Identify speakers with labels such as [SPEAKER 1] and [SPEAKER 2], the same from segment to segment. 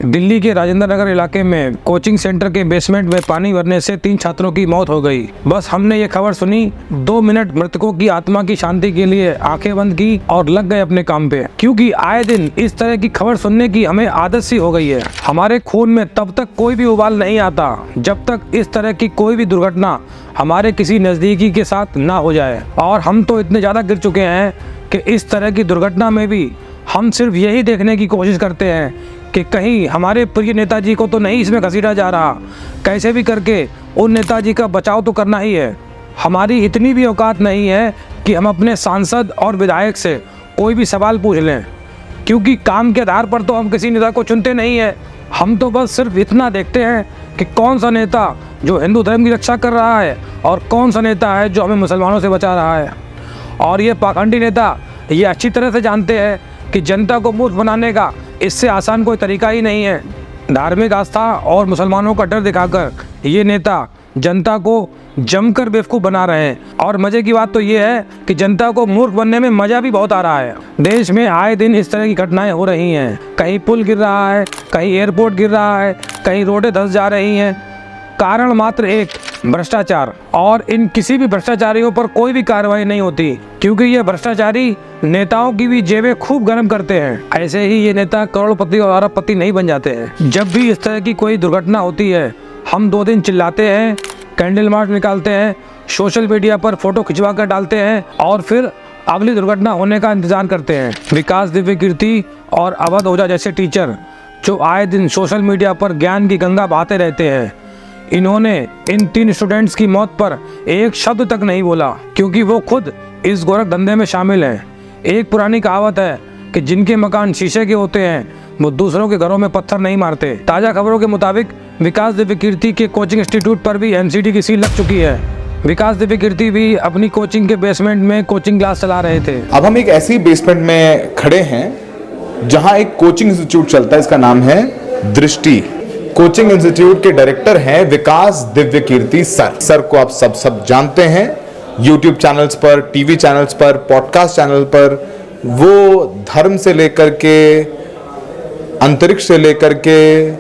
[SPEAKER 1] दिल्ली के राजेंद्र नगर इलाके में कोचिंग सेंटर के बेसमेंट में पानी भरने से 3 छात्रों की मौत हो गई। बस हमने ये खबर सुनी, 2 मिनट मृतकों की आत्मा की शांति के लिए आंखें बंद की और लग गए अपने काम पे, क्योंकि आए दिन इस तरह की खबर सुनने की हमें आदत सी हो गई है। हमारे खून में तब तक कोई भी उबाल नहीं आता जब तक इस तरह की कोई भी दुर्घटना हमारे किसी नजदीकी के साथ ना हो जाए। और हम तो इतने ज्यादा गिर चुके हैं कि इस तरह की दुर्घटना में भी हम सिर्फ यही देखने की कोशिश करते हैं कि कहीं हमारे प्रिय नेताजी को तो नहीं इसमें घसीटा जा रहा। कैसे भी करके उन नेताजी का बचाव तो करना ही है। हमारी इतनी भी औकात नहीं है कि हम अपने सांसद और विधायक से कोई भी सवाल पूछ लें, क्योंकि काम के आधार पर तो हम किसी नेता को चुनते नहीं है। हम तो बस सिर्फ इतना देखते हैं कि कौन सा नेता जो हिंदू धर्म की रक्षा कर रहा है और कौन सा नेता है जो हमें मुसलमानों से बचा रहा है। और ये पाखंडी नेता ये अच्छी तरह से जानते हैं कि जनता को मूर्ख बनाने का इससे आसान कोई तरीका ही नहीं है। धार्मिक आस्था और मुसलमानों का डर दिखाकर ये नेता जनता को जमकर बेवकूफ़ बना रहे हैं। और मज़े की बात तो ये है कि जनता को मूर्ख बनने में मज़ा भी बहुत आ रहा है। देश में आए दिन इस तरह की घटनाएं हो रही हैं। कहीं पुल गिर रहा है, कहीं एयरपोर्ट गिर रहा है, कहीं रोडें धंस जा रही हैं। कारण मात्र एक, भ्रष्टाचार। और इन किसी भी भ्रष्टाचारियों पर कोई भी कार्रवाई नहीं होती, क्योंकि ये भ्रष्टाचारी नेताओं की भी जेबें खूब गर्म करते हैं। ऐसे ही ये नेता करोड़पति और अरबपति नहीं बन जाते हैं। जब भी इस तरह की कोई दुर्घटना होती है, हम 2 दिन चिल्लाते हैं, कैंडल मार्च निकालते हैं, सोशल मीडिया पर फोटो खिंचवा कर डालते हैं और फिर अगली दुर्घटना होने का इंतजार करते हैं। विकास दिव्य कीर्ति और अवध ओझा जैसे टीचर जो आए दिन सोशल मीडिया पर ज्ञान की गंगा बहाते रहते हैं, इन्होंने इन 3 स्टूडेंट्स की मौत पर एक शब्द तक नहीं बोला, क्योंकि वो खुद इस गोरख धंधे में शामिल हैं। एक पुरानी कहावत है कि जिनके मकान शीशे के होते हैं वो दूसरों के घरों में पत्थर नहीं मारते। ताज़ा खबरों के मुताबिक विकास दिव्य कीर्ति के कोचिंग इंस्टीट्यूट पर भी एनसीडी की सील लग चुकी है। विकास दिव्य कीर्ति भी अपनी कोचिंग के बेसमेंट में कोचिंग क्लास चला रहे थे।
[SPEAKER 2] अब हम एक ऐसी बेसमेंट में खड़े हैं जहां एक कोचिंग इंस्टीट्यूट चलता है। इसका नाम है दृष्टि। कोचिंग इंस्टीट्यूट के डायरेक्टर हैं विकास दिव्य कीर्ति सर को आप सब जानते हैं। यूट्यूब चैनल्स पर, टीवी चैनल्स पर, पॉडकास्ट चैनल पर वो धर्म से लेकर के, अंतरिक्ष से लेकर के,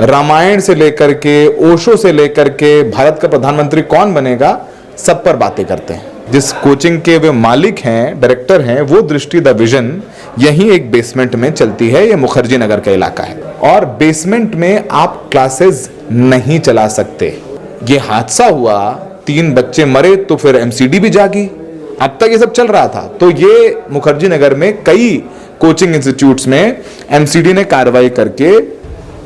[SPEAKER 2] रामायण से लेकर के, ओशो से लेकर के, भारत का प्रधानमंत्री कौन बनेगा, सब पर बातें करते हैं। जिस कोचिंग के वे मालिक हैं, डायरेक्टर हैं, वो दृष्टि द विजन यही एक बेसमेंट में चलती है। ये मुखर्जी नगर का इलाका है और बेसमेंट में आप क्लासेस नहीं चला सकते। ये हादसा हुआ, 3 बच्चे मरे तो फिर एमसीडी भी जागी। अब तक ये सब चल रहा था, तो ये मुखर्जी नगर में कई कोचिंग इंस्टीट्यूट्स में एमसीडी ने कार्रवाई करके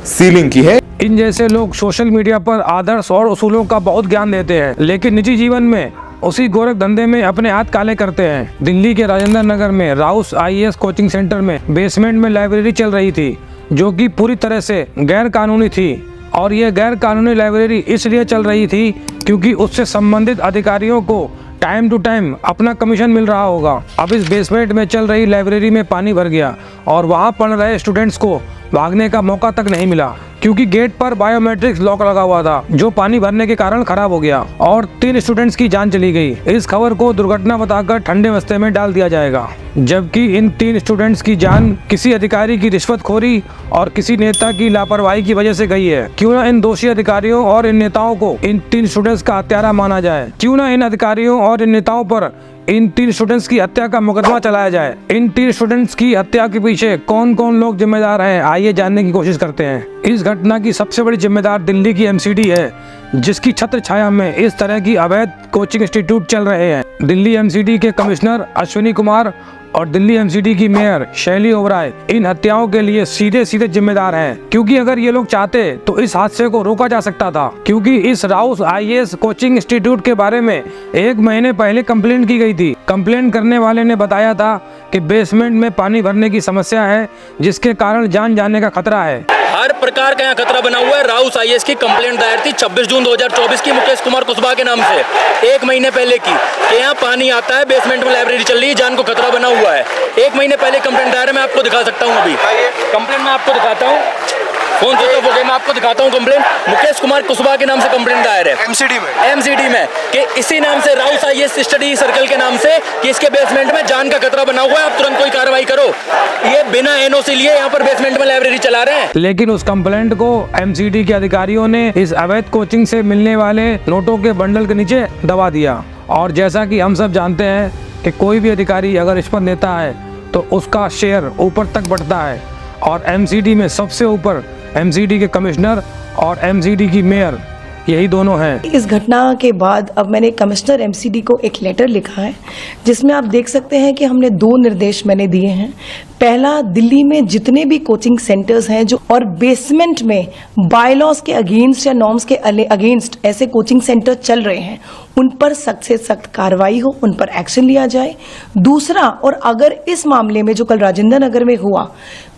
[SPEAKER 2] सीलिंग की है।
[SPEAKER 1] इन जैसे लोग सोशल मीडिया पर आदर्श और उसूलों का बहुत ज्ञान देते हैं, लेकिन निजी जीवन में उसी गोरख धंधे में अपने हाथ काले करते हैं। दिल्ली के राजेंद्र नगर में राउस आईएएस कोचिंग सेंटर में बेसमेंट में लाइब्रेरी चल रही थी, जो कि पूरी तरह से गैर कानूनी थी। और ये गैर कानूनी लाइब्रेरी इसलिए चल रही थी क्योंकि उससे संबंधित अधिकारियों को टाइम टू टाइम अपना कमीशन मिल रहा होगा। अब इस बेसमेंट में चल रही लाइब्रेरी में पानी भर गया और वहाँ पढ़ रहे स्टूडेंट्स को भागने का मौका तक नहीं मिला, क्योंकि गेट पर बायोमेट्रिक्स लॉक लगा हुआ था, जो पानी भरने के कारण खराब हो गया और 3 स्टूडेंट्स की जान चली गई। इस खबर को दुर्घटना बताकर ठंडे बस्ते में डाल दिया जाएगा, जबकि इन 3 स्टूडेंट्स की जान किसी अधिकारी की रिश्वतखोरी और किसी नेता की लापरवाही की वजह से गई है। क्यों ना इन दोषी अधिकारियों और इन नेताओं को इन 3 स्टूडेंट्स का हत्यारा माना जाए। क्यों ना इन अधिकारियों और इन नेताओं पर इन 3 स्टूडेंट्स की हत्या का मुकदमा चलाया जाए। इन 3 स्टूडेंट्स की हत्या के पीछे कौन कौन लोग जिम्मेदार हैं, आइए जानने की कोशिश करते हैं। इस घटना की सबसे बड़ी जिम्मेदार दिल्ली की एमसीडी है, जिसकी छत्र छाया में इस तरह की अवैध कोचिंग इंस्टीट्यूट चल रहे हैं। दिल्ली एमसीडी के कमिश्नर अश्विनी कुमार और दिल्ली एमसीडी की मेयर शैली ओबराय इन हत्याओं के लिए सीधे सीधे जिम्मेदार हैं, क्योंकि अगर ये लोग चाहते तो इस हादसे को रोका जा सकता था। क्योंकि इस राउस आईएएस कोचिंग इंस्टीट्यूट के बारे में 1 महीने पहले कंप्लेंट की गई थी। कंप्लेंट करने वाले ने बताया था कि बेसमेंट में पानी भरने की समस्या है, जिसके कारण जान जाने का खतरा है।
[SPEAKER 3] हर प्रकार का यहाँ खतरा बना हुआ है। राउस आईएएस की कंप्लेंट दायर थी 26 जून 2024 की मुकेश कुमार कुशवाहा के नाम से 1 महीने पहले की, कि यहाँ पानी आता है, बेसमेंट में लाइब्रेरी चल रही है, जान को खतरा बना हुआ है। 1 महीने पहले कंप्लेंट दायर है। मैं आपको दिखा सकता हूँ, अभी कंप्लेंट मैं आपको दिखाता हूँ। फोन स्विच ऑफ हो गया। मैं आपको दिखाता हूँ कंप्लेंट, मुकेश कुमार कुशवाहा के नाम से कंप्लेंट दायर है एमसीडी में कि इसी नाम से राउस आईएएस स्टडी सर्कल के नाम से कि इसके बेसमेंट में जान का खतरा बना हुआ है, आप तुरंत कोई कार्रवाई करो। ये बिना एनओसी लिए यहाँ पर बेसमेंट में लाइब्रेरी चला रहे हैं।
[SPEAKER 1] लेकिन उस कंप्लेंट को एमसीडी के अधिकारियों ने इस अवैध कोचिंग से मिलने वाले नोटों के बंडल के नीचे दबा दिया। और जैसा कि हम सब जानते हैं कि कोई भी अधिकारी अगर रिश्वत देता है तो उसका शेयर ऊपर तक बढ़ता है, और एमसीडी में सबसे ऊपर एमसीडी के कमिश्नर और एमसीडी की मेयर, यही दोनों हैं।
[SPEAKER 4] इस घटना के बाद अब मैंने कमिश्नर एमसीडी को एक लेटर लिखा है जिसमें आप देख सकते हैं कि हमने 2 निर्देश मैंने दिए हैं। पहला, दिल्ली में जितने भी कोचिंग सेंटर्स हैं जो और बेसमेंट में बायलॉज के अगेंस्ट या नॉर्म्स के अगेंस्ट ऐसे कोचिंग सेंटर चल रहे हैं, उन पर सख्त से सख्त कार्रवाई हो, उन पर एक्शन लिया जाए। दूसरा, और अगर इस मामले में जो कल राजेंद्र नगर में हुआ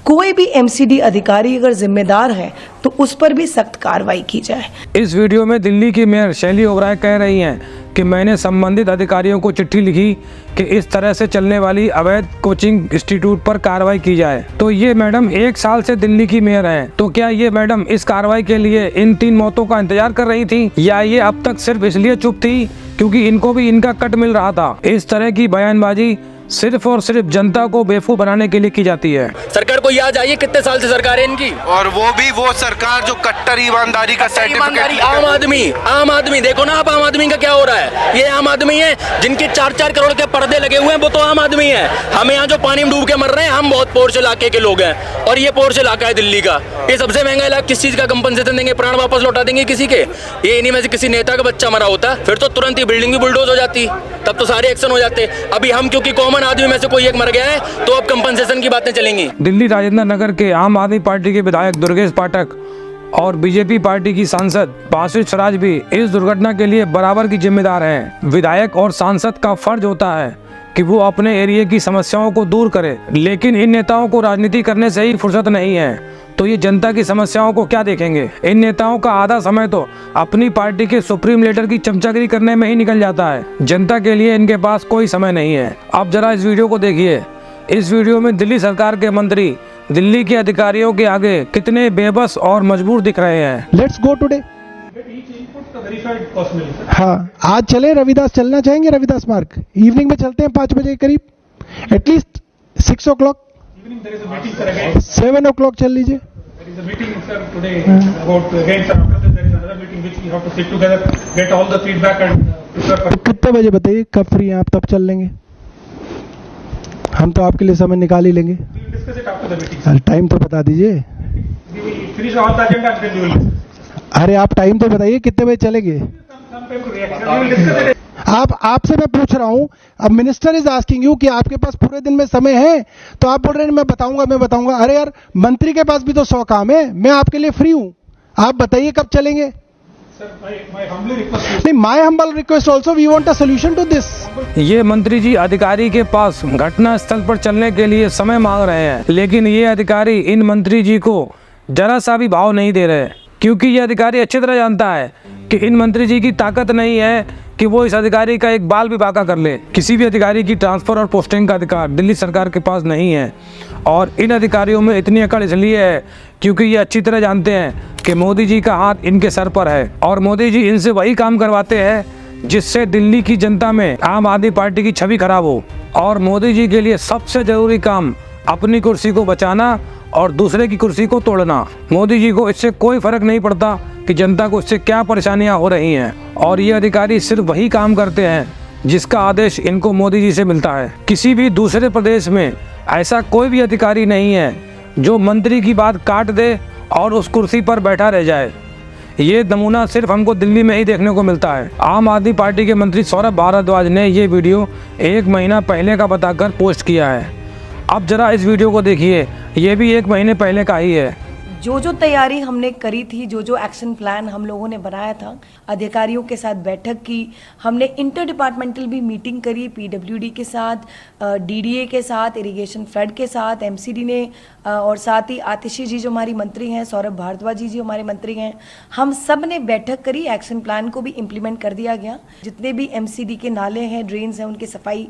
[SPEAKER 4] कोई भी एमसीडी अधिकारी अगर जिम्मेदार है तो उस पर भी सख्त कार्रवाई की जाए।
[SPEAKER 1] इस वीडियो में दिल्ली की मेयर शैली ओबराय कह रही हैं कि मैंने संबंधित अधिकारियों को चिट्ठी लिखी कि इस तरह से चलने वाली अवैध कोचिंग इंस्टीट्यूट पर कार्रवाई की जाए। तो ये मैडम 1 साल से दिल्ली की मेयर हैं, तो क्या ये मैडम इस कार्रवाई के लिए इन 3 मौतों का इंतजार कर रही थी, या ये अब तक सिर्फ इसलिए चुप थी क्योंकि इनको भी इनका कट मिल रहा था? इस तरह की बयानबाजी सिर्फ और सिर्फ जनता को बेवकूफ बनाने के लिए की जाती है।
[SPEAKER 3] सरकार को याद आइए कितने साल से सरकार है इनकी,
[SPEAKER 5] और वो भी वो सरकार जो कट्टर ईमानदारी का सर्टिफिकेट।
[SPEAKER 3] आम आदमी देखो ना आप, आम आदमी का क्या हो रहा है। ये आम आदमी है जिनके 4-4 करोड़ के पर्दे लगे हुए हैं, वो तो आम आदमी है। हम यहाँ जो पानी में डूब के मर रहे हैं, हम बहुत पोर्श इलाके के लोग हैं, और ये पोर्श इलाका है दिल्ली का। ये सबसे महंगा इलाका, किस चीज का कंपनसेशन देंगे? प्राण वापस लौटा देंगे किसी के? ये इन्हीं में से किसी नेता का बच्चा मरा होता फिर तो तुरंत ही बिल्डिंग भी बुलडोज हो जाती, तब तो सारे एक्शन हो जाते। अभी हम क्योंकि कॉमन आदमी में से कोई एक मर गया है तो अब कंपनसेशन की बातें चलेंगी।
[SPEAKER 1] दिल्ली राजेंद्र नगर के आम आदमी पार्टी के विधायक दुर्गेश पाठक और बीजेपी पार्टी की सांसद बासुरी स्वराज भी इस दुर्घटना के लिए बराबर की जिम्मेदार हैं। विधायक और सांसद का फर्ज होता है कि वो अपने एरिया की समस्याओं को दूर करे, लेकिन इन नेताओं को राजनीति करने से ही फुर्सत नहीं है, तो ये जनता की समस्याओं को क्या देखेंगे? इन नेताओं का आधा समय तो अपनी पार्टी के सुप्रीम लीडर की चमचागिरी करने में ही निकल जाता है। जनता के लिए इनके पास कोई समय नहीं है। अब जरा इस वीडियो को देखिए। इस वीडियो में दिल्ली सरकार के मंत्री दिल्ली के अधिकारियों के आगे कितने बेबस और मजबूर दिख रहे हैं।
[SPEAKER 6] Let's go today. हाँ, आज चले रविदास, चलना चाहेंगे रविदास मार्ग? इवनिंग में चलते हैं 5 बजे के करीब, एटलीस्ट 6 o'clock, 7 o'clock चल लीजिए। कितने बजे बताइए, कब फ्री हैं आप, तब चल लेंगे। हम तो आपके लिए समय निकाल ही लेंगे। टाइम तो बता दीजिए। अरे आप टाइम तो बताइए, कितने बजे चलेंगे? आपसे मैं पूछ रहा हूं, अब मिनिस्टर इज आस्किंग यू कि आपके पास पूरे दिन में समय है, तो आप बोल रहे हैं मैं बताऊंगा। अरे यार, मंत्री के पास भी तो 100 काम है, मैं आपके लिए फ्री हूं, आप बताइए कब चलेंगे। My humble request also, we want a solution to this.
[SPEAKER 1] ये मंत्री जी अधिकारी के पास घटना स्थल पर चलने के लिए समय मांग रहे हैं, लेकिन ये अधिकारी इन मंत्री जी को जरा सा भी भाव नहीं दे रहे, क्योंकि ये अधिकारी अच्छी तरह जानता है कि इन मंत्री जी की ताकत नहीं है कि वो इस अधिकारी का एक बाल भी बाका कर ले। किसी भी अधिकारी की ट्रांसफर और पोस्टिंग का अधिकार दिल्ली सरकार के पास नहीं है, और इन अधिकारियों में इतनी अकड़ इसलिए है क्योंकि ये अच्छी तरह जानते हैं कि मोदी जी का हाथ इनके सर पर है, और मोदी जी इनसे वही काम करवाते हैं जिससे दिल्ली की जनता में आम आदमी पार्टी की छवि खराब हो। और मोदी जी के लिए सबसे जरूरी काम अपनी कुर्सी को बचाना और दूसरे की कुर्सी को तोड़ना। मोदी जी को इससे कोई फर्क नहीं पड़ता कि जनता को इससे क्या परेशानियां हो रही हैं, और ये अधिकारी सिर्फ वही काम करते हैं जिसका आदेश इनको मोदी जी से मिलता है। किसी भी दूसरे प्रदेश में ऐसा कोई भी अधिकारी नहीं है जो मंत्री की बात काट दे और उस कुर्सी पर बैठा रह जाए। ये नमूना सिर्फ हमको दिल्ली में ही देखने को मिलता है। आम आदमी पार्टी के मंत्री सौरभ भारद्वाज ने ये वीडियो 1 महीना पहले का बताकर पोस्ट किया है। अब जरा इस वीडियो को देखिए, ये भी 1 महीने पहले का ही है।
[SPEAKER 4] जो तैयारी हमने करी थी, जो एक्शन प्लान हम लोगों ने बनाया था, अधिकारियों के साथ बैठक की, हमने इंटर डिपार्टमेंटल भी मीटिंग करी, पीडब्ल्यूडी के साथ, डीडीए के साथ, इरिगेशन फ्लड के साथ, एमसीडी ने, और साथ ही आतिशी जी जो हमारी मंत्री हैं, सौरभ भारद्वाज जी हमारे मंत्री हैं, हम सब ने बैठक करी। एक्शन प्लान को भी इम्प्लीमेंट कर दिया गया। जितने भी एमसीडी के नाले हैं, ड्रेन्स हैं, उनकी सफाई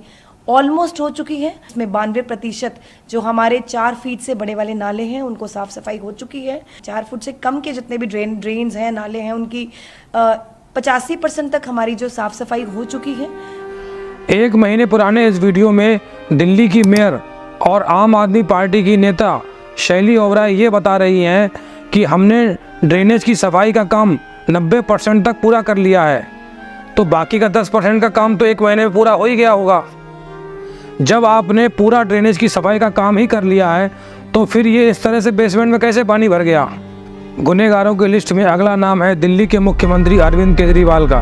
[SPEAKER 4] ऑलमोस्ट हो चुकी है। इसमें 92% जो हमारे 4 फीट से बड़े वाले नाले हैं उनको साफ सफाई हो चुकी है। 4 फुट से कम के जितने भी ड्रेन्स हैं, नाले हैं, उनकी 85% तक हमारी जो साफ सफाई हो चुकी है।
[SPEAKER 1] 1 महीने पुराने इस वीडियो में दिल्ली की मेयर और आम आदमी पार्टी की नेता शैली ओबराय ये बता रही हैं कि हमने ड्रेनेज की सफाई का काम 90% तक पूरा कर लिया है, तो बाकी का 10% का काम तो 1 महीने में पूरा हो ही गया होगा। जब आपने पूरा ड्रेनेज की सफाई का काम ही कर लिया है तो फिर ये इस तरह से बेसमेंट में कैसे पानी भर गया। गुनहगारों की लिस्ट में अगला नाम है दिल्ली के मुख्यमंत्री अरविंद केजरीवाल का,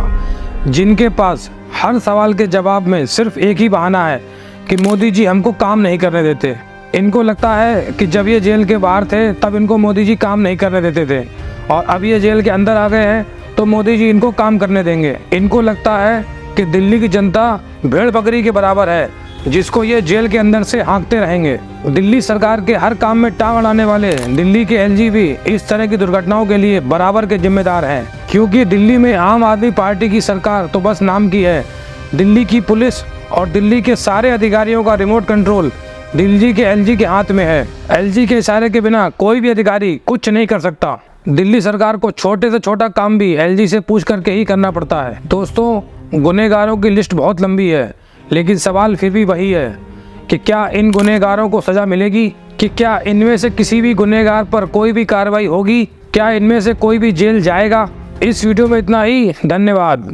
[SPEAKER 1] जिनके पास हर सवाल के जवाब में सिर्फ एक ही बहाना है कि मोदी जी हमको काम नहीं करने देते। इनको लगता है कि जब ये जेल के बाहर थे तब इनको मोदी जी काम नहीं करने देते थे, और अब ये जेल के अंदर आ गए हैं तो मोदी जी इनको काम करने देंगे। इनको लगता है कि दिल्ली की जनता भेड़ बकरी के बराबर है, जिसको ये जेल के अंदर से हाँकते रहेंगे। दिल्ली सरकार के हर काम में टांग अड़ाने वाले दिल्ली के एलजी भी इस तरह की दुर्घटनाओं के लिए बराबर के जिम्मेदार हैं, क्योंकि दिल्ली में आम आदमी पार्टी की सरकार तो बस नाम की है। दिल्ली की पुलिस और दिल्ली के सारे अधिकारियों का रिमोट कंट्रोल दिल्ली के एलजी के हाथ में है। एलजी के इशारे के बिना कोई भी अधिकारी कुछ नहीं कर सकता। दिल्ली सरकार को छोटे से छोटा काम भी एलजी से पूछ करके ही करना पड़ता है। दोस्तों, गुनहगारों की लिस्ट बहुत लंबी है, लेकिन सवाल फिर भी वही है कि क्या इन गुनहगारों को सज़ा मिलेगी, कि क्या इनमें से किसी भी गुनहगार पर कोई भी कार्रवाई होगी, क्या इनमें से कोई भी जेल जाएगा। इस वीडियो में इतना ही। धन्यवाद।